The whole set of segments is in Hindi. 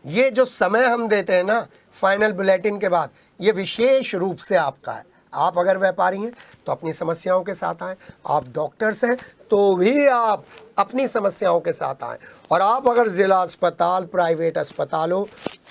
ये जो समय हम देते हैं ना फाइनल बुलेटिन के बाद, ये विशेष रूप से आपका है। आप अगर व्यापारी हैं तो अपनी समस्याओं के साथ आएँ, आप डॉक्टर्स हैं तो भी आप अपनी समस्याओं के साथ आएँ, और आप अगर ज़िला अस्पताल, प्राइवेट अस्पतालों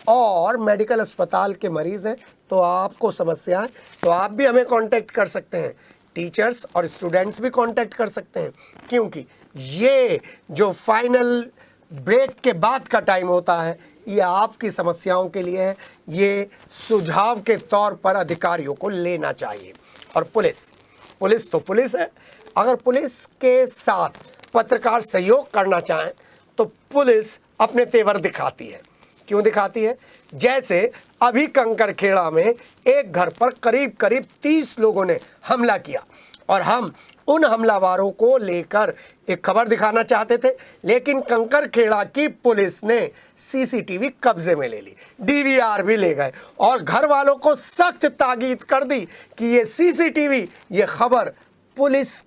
और मेडिकल अस्पताल के मरीज़ हैं तो आपको समस्या है तो आप भी हमें कांटेक्ट कर सकते हैं। टीचर्स और स्टूडेंट्स भी कांटेक्ट कर सकते हैं, क्योंकि ये जो फाइनल ब्रेक के बाद का टाइम होता है ये आपकी समस्याओं के लिए है। ये सुझाव के तौर पर अधिकारियों को लेना चाहिए। और पुलिस तो पुलिस है। अगर पुलिस के साथ पत्रकार सहयोग करना चाहें तो पुलिस अपने तेवर दिखाती है। क्यों दिखाती है? जैसे अभी कंकरखेड़ा में एक घर पर करीब 30 लोगों ने हमला किया और हम उन हमलावरों को लेकर एक खबर दिखाना चाहते थे, लेकिन कंकरखेड़ा की पुलिस ने सीसीटीवी कब्जे में ले ली, डीवीआर भी ले गए और घर वालों को सख्त ताकीद कर दी कि ये सीसीटीवी, ये खबर पुलिस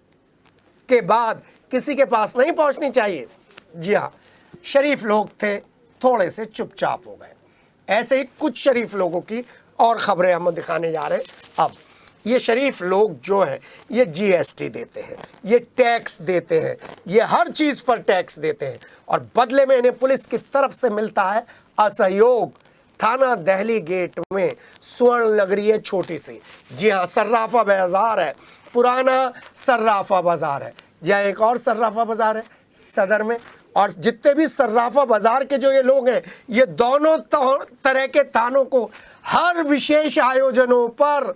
के बाद किसी के पास नहीं पहुंचनी चाहिए। जी हाँ, शरीफ लोग थे, थोड़े से चुपचाप हो गए। ऐसे ही कुछ शरीफ लोगों की और खबरें हम दिखाने जा रहे हैं। अब ये शरीफ लोग जो हैं ये जीएसटी देते हैं, ये टैक्स देते हैं, ये हर चीज़ पर टैक्स देते हैं और बदले में इन्हें पुलिस की तरफ से मिलता है असहयोग। थाना दहली गेट में स्वर्ण नगरी है छोटी सी, जी हाँ, सर्राफा बाजार है, पुराना सर्राफा बाजार है। यहाँ एक और सर्राफा बाजार है सदर में, और जितने भी सर्राफा बाजार के जो ये लोग हैं ये दोनों तरह के थानों को हर विशेष आयोजनों पर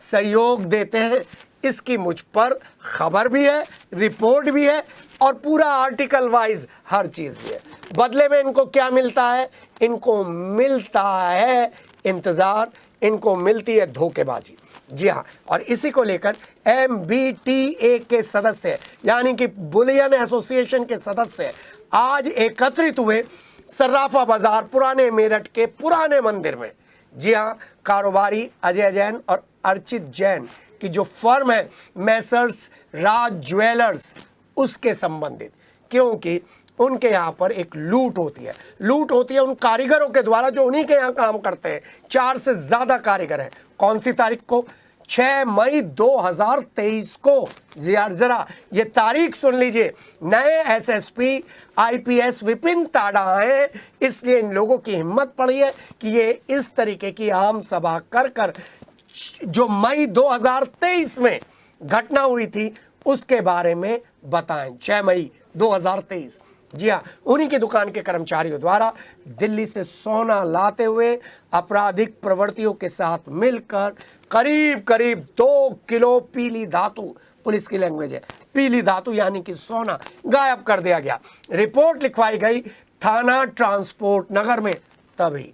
सहयोग देते हैं। इसकी मुझ पर खबर भी है, रिपोर्ट भी है और पूरा आर्टिकल वाइज हर चीज़ भी है। बदले में इनको क्या मिलता है? इनको मिलता है इंतज़ार, इनको मिलती है धोखेबाजी। जी हाँ, और इसी को लेकर MBTA के सदस्य यानी कि बुलियन एसोसिएशन के सदस्य आज एकत्रित हुए सर्राफा बाजार पुराने मेरठ के पुराने मंदिर में। जी हाँ, कारोबारी अजय जैन और अर्चित जैन की जो फर्म है मैसर्स राज ज्वेलर्स, उसके संबंधित, क्योंकि उनके यहाँ पर एक लूट होती है उन कारीगरों के द्वारा जो उन्हीं के यहाँ काम करते हैं। 4 से ज़्यादा कारीगर हैं। कौन सी तारीख को? 6 मई 2023 को। जरा ये तारीख सुन लीजिए। नए SSP IPS विपिन ताड़ा हैं, इसलिए इन लोगों की हिम्मत पड़ी है कि ये इस तरीके की आम सभा कर जो मई 2023 में घटना हुई थी उसके बारे में बताएं। 6 मई 2023। जी हाँ, उन्हीं की दुकान के कर्मचारियों द्वारा दिल्ली से सोना लाते हुए आपराधिक प्रवृत्तियों के साथ मिलकर करीब 2 किलो पीली धातु, पुलिस की लैंग्वेज है पीली धातु यानी कि सोना, गायब कर दिया गया। रिपोर्ट लिखवाई गई थाना ट्रांसपोर्ट नगर में। तभी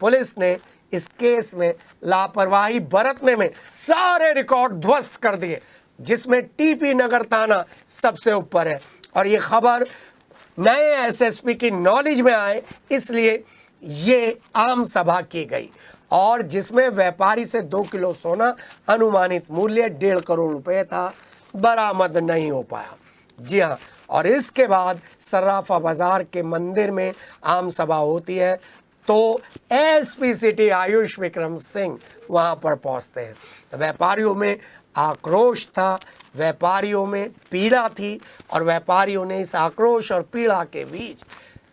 पुलिस ने इस केस में लापरवाही बरतने में सारे रिकॉर्ड ध्वस्त कर दिए, जिसमें TP नगर थाना सबसे ऊपर है। और ये खबर नए SSP की नॉलेज में आए इसलिए ये आम सभा की गई, और जिसमें व्यापारी से 2 किलो सोना अनुमानित मूल्य 1.5 करोड़ रुपए था, बरामद नहीं हो पाया। जी हाँ, और इसके बाद सर्राफा बाजार के मंदिर में आम सभा होती है तो SP सिटी आयुष विक्रम सिंह वहाँ पर पहुँचते हैं। व्यापारियों में आक्रोश था, व्यापारियों में पीड़ा थी, और व्यापारियों ने इस आक्रोश और पीड़ा के बीच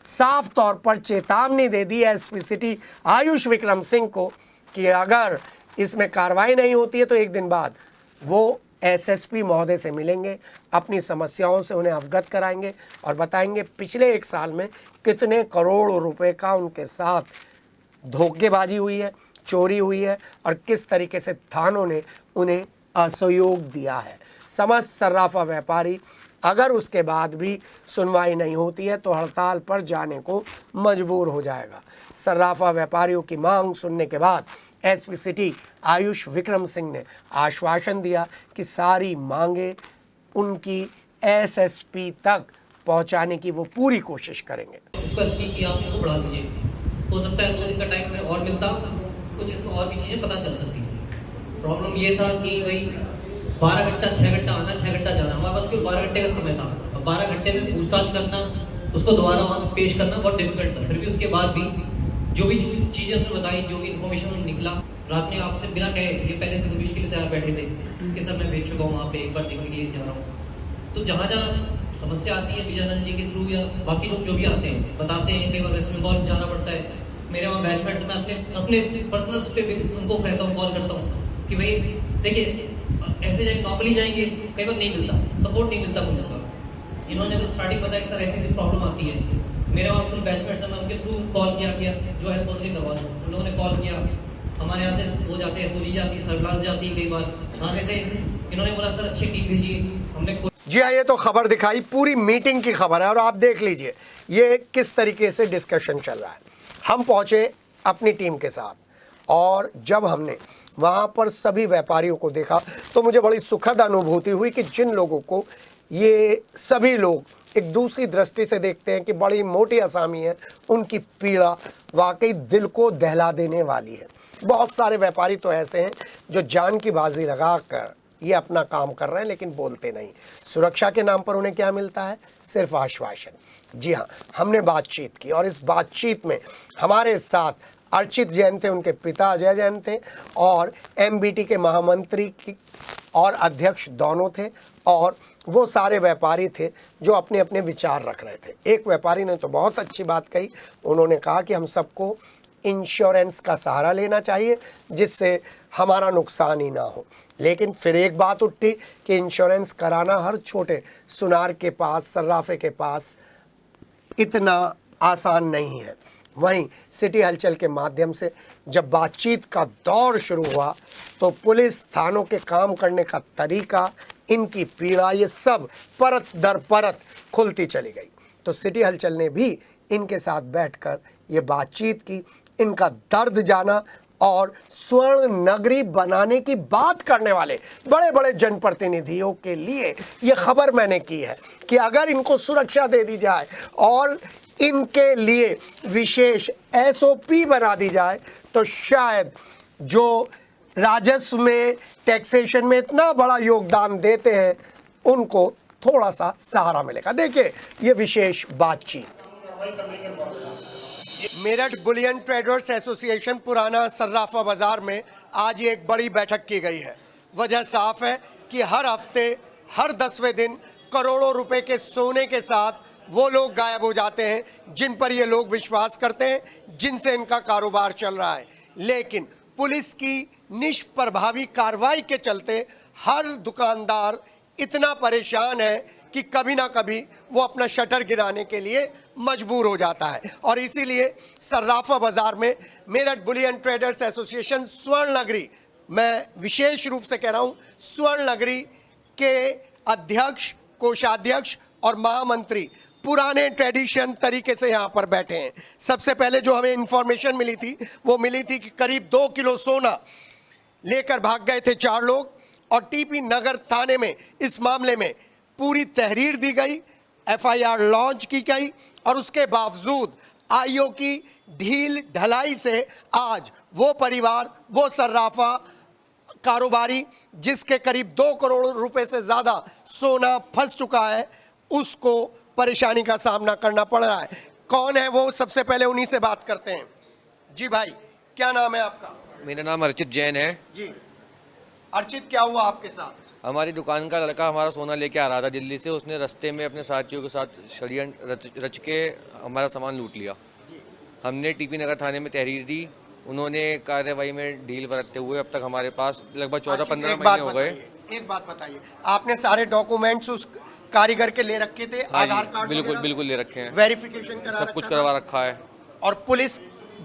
साफ तौर पर चेतावनी दे दी SP सिटी आयुष विक्रम सिंह को कि अगर इसमें कार्रवाई नहीं होती है तो एक दिन बाद वो SSP महोदय से मिलेंगे, अपनी समस्याओं से उन्हें अवगत कराएंगे और बताएंगे पिछले 1 साल में कितने करोड़ रुपए का उनके साथ धोखेबाजी हुई है, चोरी हुई है, और किस तरीके से थानों ने उन्हें असहयोग दिया है। समस्त सर्राफा व्यापारी अगर उसके बाद भी सुनवाई नहीं होती है तो हड़ताल पर जाने को मजबूर हो जाएगा। सर्राफा व्यापारियों की मांग सुनने के बाद SP सिटी आयुष विक्रम सिंह ने आश्वासन दिया कि सारी मांगे उनकी SSP तक पहुंचाने की वो पूरी कोशिश करेंगे। कि आप इनको बढ़ा दीजिए, हो सकता है 2 दिन का टाइम में और मिलता, कुछ इसमें और भी चीजें पता चल सकती थी। प्रॉब्लम ये था कि भाई 12 घंटा 6 घंटा आना 6 घंटा जाना, हमारे पास केवल 12 घंटे का समय था। अब 12 घंटे में पूछताछ करना, उसको दोबारा वहाँ पेश करना बहुत डिफिकल्ट था। फिर भी उसके बाद भी जो भी चीजें उसने बताई, जो भी इन्फॉर्मेशन निकला, रात में आपसे बिना कहे ये पहले से भविष्य के लिए तैयार बैठे थे कि सर मैं भेज चुका हूँ वहाँ पे, एक बार देखने के लिए जा रहा हूँ। तो जहाँ जहाँ समस्या आती है विजयानंद जी के थ्रू या बाकी लोग जो भी आते हैं बताते हैं, कई बार वेस्ट बंगाल जाना पड़ता है, मेरे वहाँ बैचमेट्स में अपने पर्सनल पे उनको कहता हूँ, कॉल करता हूँ कि भाई देखिए ऐसे जाए नॉर्मली जाएंगे, कई बार नहीं मिलता सपोर्ट, नहीं मिलता पुलिस का। इन्होंने स्टार्टिंग बताया कि सर ऐसी प्रॉब्लम आती है, मेरे वहाँ कुछ बैचमेट्स हैं, मैं उनके थ्रू कॉल किया जो है पॉजिटिव करवा दो, उन्होंने कॉल किया, हमारे यहाँ से हो जाते हैं, सोची जाती है, सरप्लास जाती है, कई बार थाने से इन्होंने बोला सर अच्छी टीम भेजिए, हमने जी हाँ, ये तो खबर दिखाई, पूरी मीटिंग की खबर है और आप देख लीजिए ये किस तरीके से डिस्कशन चल रहा है। हम पहुंचे अपनी टीम के साथ और जब हमने वहाँ पर सभी व्यापारियों को देखा तो मुझे बड़ी सुखद अनुभूति हुई कि जिन लोगों को ये सभी लोग एक दूसरी दृष्टि से देखते हैं कि बड़ी मोटी असामी है, उनकी पीड़ा वाकई दिल को दहला देने वाली है। बहुत सारे व्यापारी तो ऐसे हैं जो जान की बाजी लगा कर ये अपना काम कर रहे हैं लेकिन बोलते नहीं। सुरक्षा के नाम पर उन्हें क्या मिलता है? सिर्फ आश्वासन। जी हाँ, हमने बातचीत की और इस बातचीत में हमारे साथ अर्चित जैन थे, उनके पिता अजय जैन थे और एमबीटी के महामंत्री की और अध्यक्ष दोनों थे और वो सारे व्यापारी थे जो अपने अपने विचार रख रहे थे। एक व्यापारी ने तो बहुत अच्छी बात कही, उन्होंने कहा कि हम सबको इंश्योरेंस का सहारा लेना चाहिए जिससे हमारा नुकसान ही ना हो। लेकिन फिर एक बात उठी कि इंश्योरेंस कराना हर छोटे सुनार के पास, सर्राफे के पास इतना आसान नहीं है। वहीं सिटी हलचल के माध्यम से जब बातचीत का दौर शुरू हुआ तो पुलिस, थानों के काम करने का तरीका, इनकी पीड़ा, ये सब परत दर परत खुलती चली गई। तो सिटी हलचल ने भी इनके साथ बैठकर ये बातचीत की, इनका दर्द जाना और स्वर्ण नगरी बनाने की बात करने वाले बड़े बड़े जनप्रतिनिधियों के लिए ये खबर मैंने की है कि अगर इनको सुरक्षा दे दी जाए और इनके लिए विशेष एसओपी बना दी जाए तो शायद जो राजस्व में, टैक्सेशन में इतना बड़ा योगदान देते हैं उनको थोड़ा सा सहारा मिलेगा। देखिए ये विशेष बातचीत। मेरठ बुलियन ट्रेडर्स एसोसिएशन पुराना सर्राफा बाजार में आज एक बड़ी बैठक की गई है। वजह साफ है कि हर हफ्ते, हर 10वें दिन करोड़ों रुपए के सोने के साथ वो लोग गायब हो जाते हैं जिन पर ये लोग विश्वास करते हैं, जिनसे इनका कारोबार चल रहा है। लेकिन पुलिस की निष्प्रभावी कार्रवाई के चलते हर दुकानदार इतना परेशान है कि कभी ना कभी वो अपना शटर गिराने के लिए मजबूर हो जाता है। और इसीलिए सर्राफा बाजार में मेरठ बुलियन ट्रेडर्स एसोसिएशन स्वर्ण नगरी, मैं विशेष रूप से कह रहा हूँ, स्वर्ण नगरी के अध्यक्ष, कोषाध्यक्ष और महामंत्री पुराने ट्रेडिशन तरीके से यहाँ पर बैठे हैं। सबसे पहले जो हमें इंफॉर्मेशन मिली थी वो मिली थी कि करीब 2 किलो सोना लेकर भाग गए थे 4 लोग और टीपी नगर थाने में इस मामले में पूरी तहरीर दी गई, एफआईआर लॉन्च की गई और उसके बावजूद आईओ की ढील ढलाई से आज वो परिवार, वो सर्राफा कारोबारी जिसके करीब 2 करोड़ रुपए से ज़्यादा सोना फंस चुका है, उसको परेशानी का सामना करना पड़ रहा है। कौन है वो? सबसे पहले उन्हीं से बात करते हैं। जी भाई, क्या नाम है आपका? मेरा नाम अर्चित जैन है जी। अर्चित, क्या हुआ आपके साथ? हमारी दुकान का लड़का हमारा सोना लेके आ रहा था दिल्ली से। उसने रास्ते में अपने साथियों के साथ षड्यंत्र रच के हमारा सामान लूट लिया। हमने टीपी नगर थाने में तहरीर दी, उन्होंने कार्रवाई में ढील बरतते हुए अब तक हमारे पास लगभग 14-15 महीने हो गए। एक बात बताइए, आपने सारे डॉक्यूमेंट्स उस कारीगर के ले रखे थे? आधार कार्ड बिल्कुल ले रखे हैं, वेरिफिकेशन करा, सब कुछ करवा रखा है। और पुलिस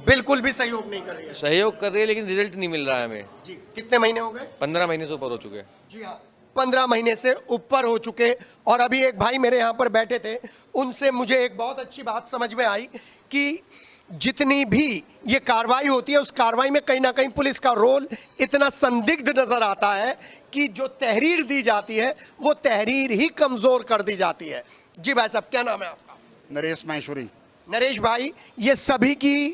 बिल्कुल भी सहयोग नहीं कर रही है? सहयोग कर रही है लेकिन रिजल्ट नहीं मिल रहा है हमें। जी। कितने महीने हो गए? 15 महीने से ऊपर हो चुके। जी हाँ, 15 महीने से ऊपर हो चुके। और अभी एक भाई मेरे यहाँ पर बैठे थे, उनसे मुझे एक बहुत अच्छी बात समझ में आई कि जितनी भी ये कार्रवाई होती है उस कार्रवाई में कहीं ना कहीं पुलिस का रोल इतना संदिग्ध नजर आता है कि जो तहरीर दी जाती है वो तहरीर ही कमजोर कर दी जाती है। जी भाई साहब, क्या नाम है आपका? नरेश माहेश्वरी। नरेश भाई, ये सभी की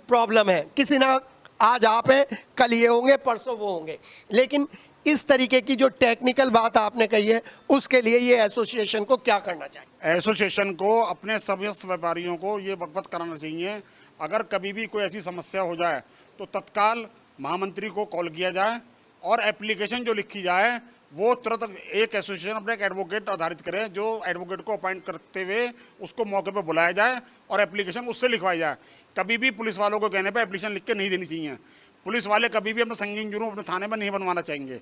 प्रॉब्लम है, किसी ना, आज आप हैं, कल ये होंगे, परसों वो होंगे, लेकिन इस तरीके की जो टेक्निकल बात आपने कही है उसके लिए ये एसोसिएशन को क्या करना चाहिए? एसोसिएशन को अपने समस्त व्यापारियों को ये अवगत कराना चाहिए अगर कभी भी कोई ऐसी समस्या हो जाए तो तत्काल महामंत्री को कॉल किया जाए और एप्लीकेशन जो लिखी जाए वो तुरंत एक एसोसिएशन अपने एक एडवोकेट आधारित करे, जो एडवोकेट को अपॉइंट करते हुए उसको मौके पर बुलाया जाए और एप्लीकेशन उससे लिखवाई जाए। कभी भी पुलिस वालों को कहने पर एप्लीकेशन लिख के नहीं देनी चाहिए। पुलिस वाले कभी भी अपना संगीन जुर्म अपने थाने में नहीं बनवाना चाहेंगे।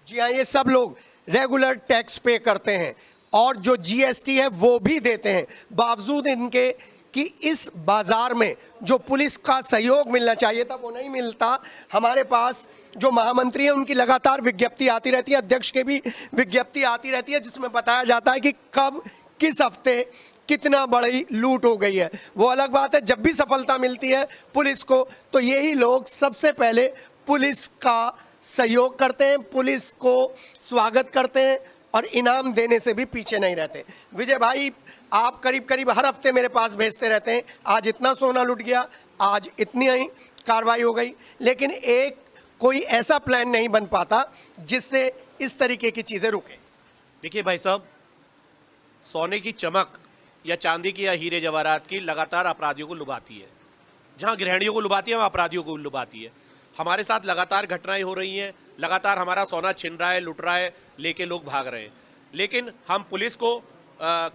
जी हाँ, ये सब लोग रेगुलर टैक्स पे करते हैं और जो जीएसटी है वो भी देते हैं, बावजूद इनके कि इस बाजार में जो पुलिस का सहयोग मिलना चाहिए था वो नहीं मिलता। हमारे पास जो महामंत्री हैं उनकी लगातार विज्ञप्ति आती रहती है, अध्यक्ष के भी विज्ञप्ति आती रहती है, जिसमें बताया जाता है कि कब किस हफ्ते कितना बड़ी लूट हो गई है। वो अलग बात है, जब भी सफलता मिलती है पुलिस को तो यही लोग सबसे पहले पुलिस का सहयोग करते हैं, पुलिस को स्वागत करते हैं और इनाम देने से भी पीछे नहीं रहते। विजय भाई, आप करीब करीब हर हफ्ते मेरे पास भेजते रहते हैं, आज इतना सोना लुट गया, आज इतनी ही कार्रवाई हो गई, लेकिन एक कोई ऐसा प्लान नहीं बन पाता जिससे इस तरीके की चीज़ें रुके। देखिए भाई साहब, सोने की चमक या चांदी की या हीरे जवाहरात की लगातार अपराधियों को लुभाती है। जहां गृहिणियों को लुभाती है वहां अपराधियों को लुभाती है। हमारे साथ लगातार घटनाएं हो रही हैं, लगातार हमारा सोना छिन रहा है, लुट रहा है, लेके लोग भाग रहे हैं। लेकिन हम पुलिस को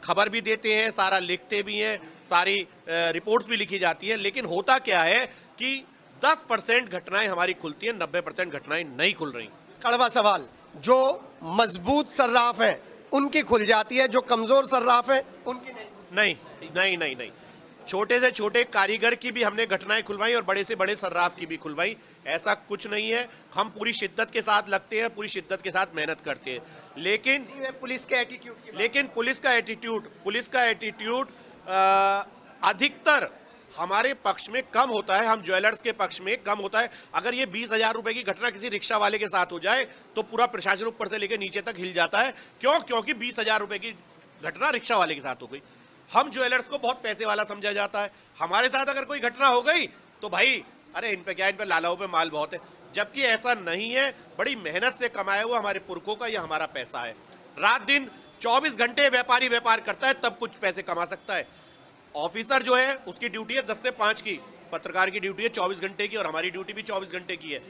खबर भी देते हैं, सारा लिखते भी हैं, सारी रिपोर्ट्स भी लिखी जाती हैं, लेकिन होता क्या है कि 10% घटनाएं हमारी खुलती हैं, 90% घटनाएं नहीं खुल रही। कड़वा सवाल, जो मजबूत सर्राफ हैं उनकी खुल जाती है, जो कमजोर सर्राफ हैं उनकी नहीं। नहीं, छोटे से छोटे कारीगर की भी हमने घटनाएं खुलवाई और बड़े से बड़े सर्राफ की भी खुलवाई। ऐसा कुछ नहीं है, हम पूरी शिद्दत के साथ लगते हैं, पूरी शिद्दत के साथ मेहनत करते हैं, लेकिन पुलिस के एटीट्यूड पुलिस का एटीट्यूड अधिकतर हमारे पक्ष में कम होता है, हम ज्वेलर्स के पक्ष में कम होता है। अगर ये 20,000 रुपए की घटना किसी रिक्शा वाले के साथ हो जाए तो पूरा प्रशासन ऊपर से लेकर नीचे तक हिल जाता है। क्योंकि 20,000 रुपए की घटना रिक्शा वाले के साथ हो गई। हम ज्वेलर्स को बहुत पैसे वाला समझा जाता है। हमारे साथ अगर कोई घटना हो गई तो भाई अरे इन पे लालाओं पे माल बहुत है, जबकि ऐसा नहीं है। बड़ी मेहनत से कमाया हुआ हमारे पुरखों का ये हमारा पैसा है। रात दिन 24 घंटे व्यापारी व्यापार करता है, तब कुछ पैसे कमा सकता है। ऑफिसर जो है उसकी ड्यूटी है 10 से 5 की, पत्रकार की ड्यूटी है 24 घंटे की और हमारी ड्यूटी भी 24 घंटे की है।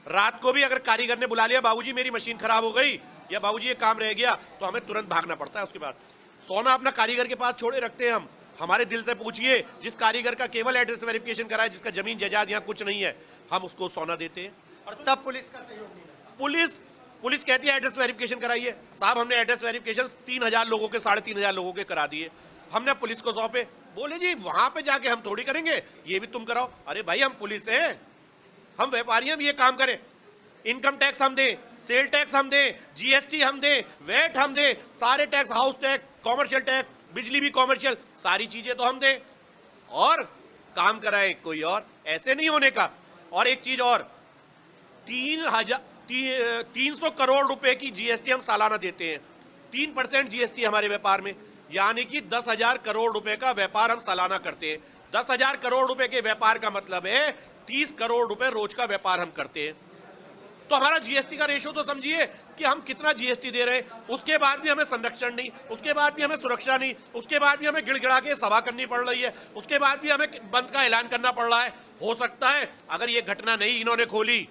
रात को भी अगर कारीगर ने बुला लिया, बाबूजी मेरी मशीन खराब हो गई या बाबूजी ये काम रह गया, तो हमें तुरंत भागना पड़ता है। उसके बाद सोना अपना कारीगर के पास छोड़े रखते हैं हम। हमारे दिल से पूछिए, जिस कारीगर का केवल एड्रेस वेरिफिकेशन कराए, जिसका जमीन जायदाद यहाँ कुछ नहीं है, हम उसको सोना देते हैं। और तब पुलिस का सहयोग नहीं रहता। पुलिस कहती है एड्रेस वेरिफिकेशन कराइए। साहब हमने एड्रेस वेरिफिकेशन 3,000 लोगों के 3,500 लोगों के करा दिए। हमने पुलिस को सौंपे, बोले जी वहां पे जाके हम थोड़ी करेंगे, ये भी तुम कराओ। अरे भाई हम पुलिस हैं, हम व्यापारी हम ये काम करें। इनकम टैक्स हम दें, सेल टैक्स हम दें, जीएसटी हम दें, वैट हम दें, सारे tax, house tax, commercial tax, बिजली भी कॉमर्शियल, सारी चीजें तो हम दें और काम कराएं कोई और। ऐसे नहीं होने का। और एक चीज और, 300 करोड़ रुपए की जीएसटी हम सालाना देते हैं। 3% जीएसटी हमारे व्यापार में, यानी कि 10,000 करोड़ रुपए का व्यापार हम सालाना करते हैं। 10,000 करोड़ रुपए के व्यापार का मतलब है 30 करोड़ रुपए रोज का व्यापार हम करते हैं। तो हमारा जीएसटी का रेशो तो समझिए कि हम कितना जीएसटी दे रहे हैं। उसके बाद भी हमें संरक्षण नहीं, उसके बाद भी हमें सुरक्षा नहीं, उसके बाद भी हमें गिड़गिड़ा के सभा करनी पड़ रही है, उसके बाद भी हमें बंद का ऐलान करना पड़ रहा है। हो सकता है अगर ये घटना नहीं इन्होंने खोली,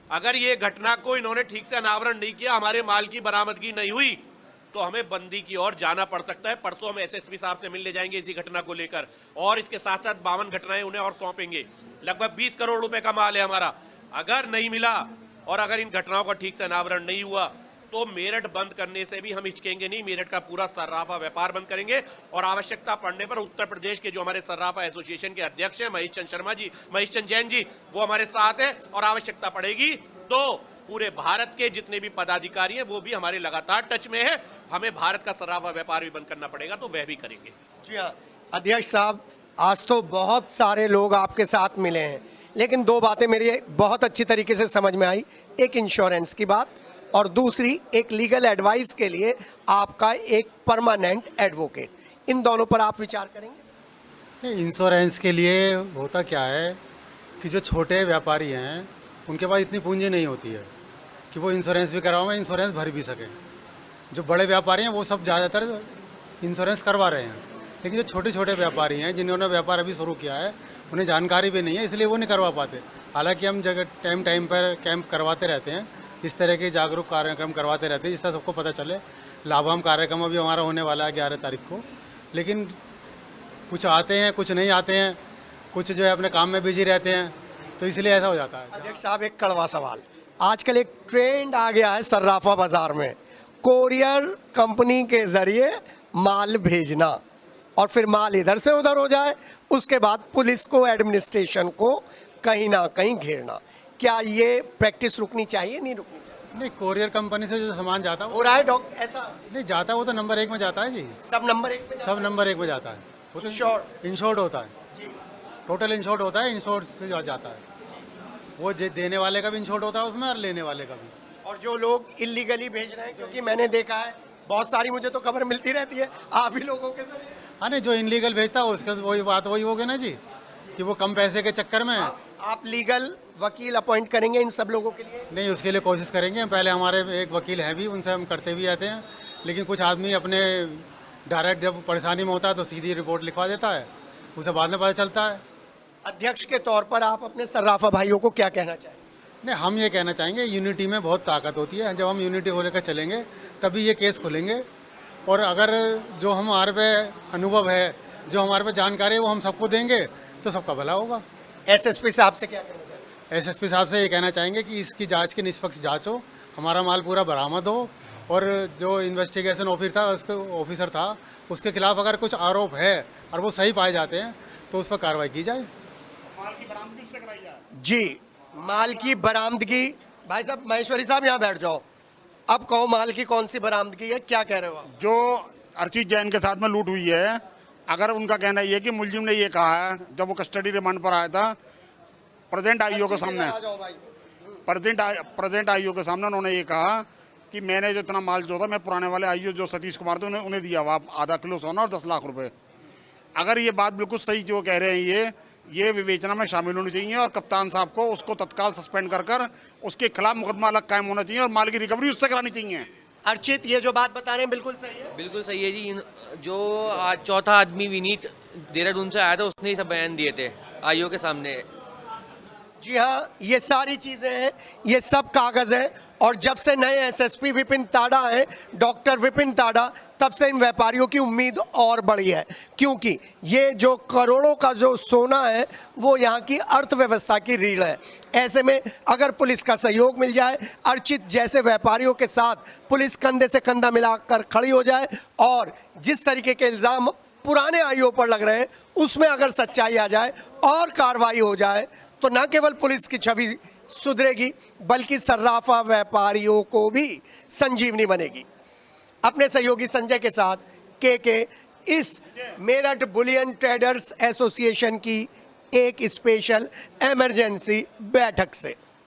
अगर ये घटना को इन्होंने ठीक से अनावरण नहीं किया, हमारे माल की बरामदगी नहीं हुई, तो हमें बंदी की ओर जाना पड़ सकता है। परसों हम एसएसपी साहब से मिलने जाएंगे इसी घटना को लेकर, और इसके साथ साथ 52 घटनाएं उन्हें और सौंपेंगे। लगभग 20 करोड़ रुपए का माल है हमारा। अगर नहीं मिला और अगर इन घटनाओं का ठीक से अनावरण नहीं हुआ तो मेरठ बंद करने से भी हम हिचकेंगे नहीं। मेरठ का पूरा सर्राफा व्यापार बंद करेंगे और आवश्यकता पड़ने पर उत्तर प्रदेश के जो हमारे सर्राफा एसोसिएशन के अध्यक्ष हैं महेश चंद जैन जी, वो हमारे साथ हैं, और आवश्यकता पड़ेगी तो पूरे भारत के जितने भी पदाधिकारी हैं वो भी हमारे लगातार टच में है। हमें भारत का सर्राफा व्यापार भी बंद करना पड़ेगा तो वह भी करेंगे। जी हाँ अध्यक्ष साहब, आज तो बहुत सारे लोग आपके साथ मिले हैं, लेकिन दो बातें मेरी बहुत अच्छी तरीके से समझ में आई। एक इंश्योरेंस की बात और दूसरी एक लीगल एडवाइस के लिए आपका एक परमानेंट एडवोकेट। इन दोनों पर आप विचार करेंगे? इंश्योरेंस के लिए होता क्या है कि जो छोटे व्यापारी हैं उनके पास इतनी पूंजी नहीं होती है कि वो इंश्योरेंस भी करवाएं, इंश्योरेंस भर भी सकें। जो बड़े व्यापारी हैं वो सब ज़्यादातर इंश्योरेंस करवा रहे हैं, लेकिन जो छोटे छोटे व्यापारी हैं जिन्होंने व्यापार अभी शुरू किया है उन्हें जानकारी भी नहीं है, इसलिए वो नहीं करवा पाते। हालांकि हम जगह टाइम टाइम पर कैंप करवाते रहते हैं, इस तरह के जागरूक कार्यक्रम करवाते रहते हैं जिससे सबको पता चले। लाभाम कार्यक्रम अभी हमारा होने वाला है 11 तारीख को, लेकिन कुछ आते हैं कुछ नहीं आते हैं, कुछ जो है अपने काम में बिजी रहते हैं, तो इसलिए ऐसा हो जाता है। अध्यक्ष साहब, एक कड़वा सवाल, आजकल एक ट्रेंड आ गया है सर्राफा बाजार में, कोरियर कंपनी के जरिए माल भेजना और फिर माल इधर से उधर हो जाए, उसके बाद पुलिस को, एडमिनिस्ट्रेशन को कहीं ना कहीं घेरना। क्या ये प्रैक्टिस रुकनी चाहिए, नहीं रुकनी चाहिए? नहीं, कोरियर कंपनी से जो सामान जाता है हो रहा है डॉक्टर ऐसा? नहीं जाता, वो तो नंबर 1 में जाता है जी, सब नंबर 1 पे जाता सब नंबर 1 में जाता है। वो तो इंश्योर्ड होता है, टोटल इंश्योर्ड होता है, इंश्योर्ड से जाता है। वो देने वाले का भी इंश्योर्ड होता है उसमें और लेने वाले का भी। और जो लोग इलीगली भेज रहे हैं, क्योंकि मैंने देखा है बहुत सारी, मुझे तो खबर मिलती रहती है आप ही लोगों के जरिए। हाँ नहीं, जो इनलीगल भेजता है उसका वही बात वही होगी ना जी, कि वो कम पैसे के चक्कर में। आप लीगल वकील अपॉइंट करेंगे इन सब लोगों के लिए? नहीं, उसके लिए कोशिश करेंगे। पहले हमारे एक वकील हैं भी, उनसे हम करते भी आते हैं, लेकिन कुछ आदमी अपने डायरेक्ट जब परेशानी में होता है तो सीधी रिपोर्ट लिखवा देता है, उसे बाद में पता चलता है। अध्यक्ष के तौर पर आप अपने सर्राफा भाइयों को क्या कहना चाहेंगे? नहीं, हम ये कहना चाहेंगे यूनिटी में बहुत ताकत होती है। जब हम यूनिटी को लेकर चलेंगे तभी ये केस खुलेंगे, और अगर जो हमारे पे अनुभव है, जो हमारे पे जानकारी है, वो हम सबको देंगे तो सबका भला होगा। एसएसपी साहब से क्या कहना चाहेंगे? एसएसपी साहब से ये कहना चाहेंगे कि इसकी जांच की निष्पक्ष जांच हो, हमारा माल पूरा बरामद हो, और जो इन्वेस्टिगेशन ऑफिसर था उसके खिलाफ अगर कुछ आरोप है और वो सही पाए जाते हैं तो उस पर कार्रवाई की जाए। माल की बरामदगी उससे कराई जाए। जी, माल की बरामदगी। भाई साहब, महेश्वरी साहब यहाँ बैठ जाओ। अब कहो, माल की कौन सी बरामदगी है, क्या कह रहे हो आप? जो अर्चित जैन के साथ में लूट हुई है, अगर उनका कहना ये कि मुलजिम ने ये कहा है जब वो कस्टडी रिमांड पर आया था, प्रेजेंट आईओ के सामने, प्रेजेंट आईओ के सामने उन्होंने ये कहा कि मैंने जो इतना माल जो था, मैं पुराने वाले आईओ जो सतीश कुमार थे उन्हें दिया हुआ आधा किलो सोना और 10 लाख रुपए। अगर ये बात बिल्कुल सही जो कह रहे हैं, ये विवेचना में शामिल होनी चाहिए, और कप्तान साहब को उसको तत्काल सस्पेंड कर उसके खिलाफ मुकदमा अलग कायम होना चाहिए और माल की रिकवरी उससे करानी चाहिए। अर्चित, ये जो बात बता रहे हैं बिल्कुल सही है? बिल्कुल सही है जी। जो आज चौथा आदमी विनीत देहरादून से आया था, उसने ही सब बयान दिए थे आईओ के सामने। जी हाँ, ये सारी चीजें हैं, ये सब कागज है। और जब से नए एसएसपी विपिन ताड़ा हैं, डॉक्टर विपिन ताड़ा, तब से इन व्यापारियों की उम्मीद और बढ़ी है, क्योंकि ये जो करोड़ों का जो सोना है वो यहाँ की अर्थव्यवस्था की रीढ़ है। ऐसे में अगर पुलिस का सहयोग मिल जाए, अर्चित जैसे व्यापारियों के साथ पुलिस कंधे से कंधा मिलाकर खड़ी हो जाए, और जिस तरीके के इल्ज़ाम पुराने आईओ पर लग रहे हैं उसमें अगर सच्चाई आ जाए और कार्रवाई हो जाए, तो न केवल पुलिस की छवि सुधरेगी बल्कि सर्राफा व्यापारियों को भी संजीवनी बनेगी। अपने सहयोगी संजय के साथ के इस मेरठ बुलियन ट्रेडर्स एसोसिएशन की एक स्पेशल इमरजेंसी बैठक से।